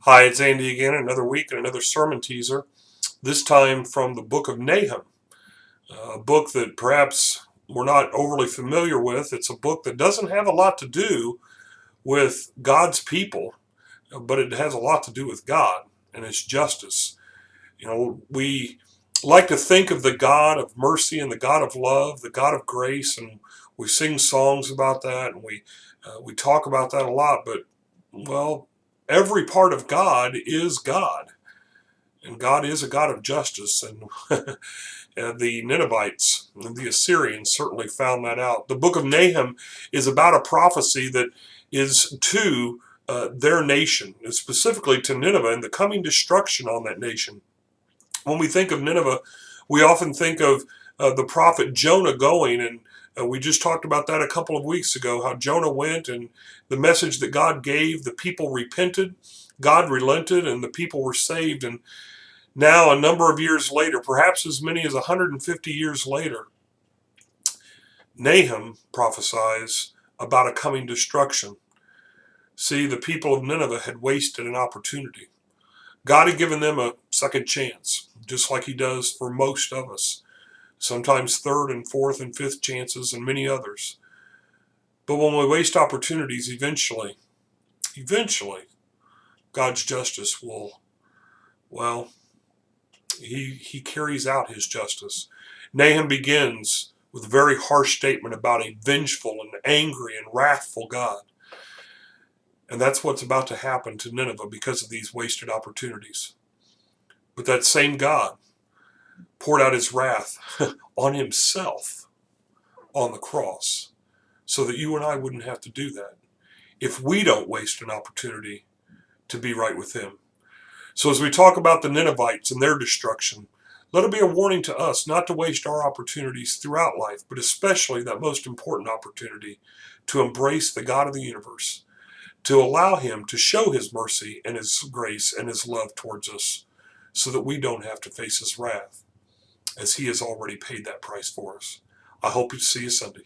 Hi, it's Andy again, another week and another sermon teaser, this time from the book of Nahum, a book that perhaps we're not overly familiar with. It's a book that doesn't have a lot to do with God's people, but it has a lot to do with God and His justice. We like to think of the God of mercy and the God of love, the God of grace, and we sing songs about that, and we talk about that a lot, but, well, every part of God is God. And God is a God of justice, and the Ninevites and the Assyrians certainly found that out. The book of Nahum is about a prophecy that is to their nation, and specifically to Nineveh, and the coming destruction on that nation. When we think of Nineveh, we often think of the prophet Jonah going, and we just talked about that a couple of weeks ago, how Jonah went and the message that God gave, the people repented, God relented, and the people were saved. And now, a number of years later, perhaps as many as 150 years later, Nahum prophesies about a coming destruction. See, the people of Nineveh had wasted an opportunity. God had given them a second chance, just like He does for most of us, sometimes third and fourth and fifth chances and many others. But when we waste opportunities, eventually, God's justice will, well, He carries out His justice. Nahum begins with a very harsh statement about a vengeful and angry and wrathful God. And that's what's about to happen to Nineveh because of these wasted opportunities. But that same God poured out His wrath on Himself on the cross so that you and I wouldn't have to do that if we don't waste an opportunity to be right with Him. So as we talk about the Ninevites and their destruction, let it be a warning to us not to waste our opportunities throughout life, but especially that most important opportunity to embrace the God of the universe, to allow Him to show His mercy and His grace and His love towards us so that we don't have to face His wrath, as He has already paid that price for us. I hope to see you Sunday.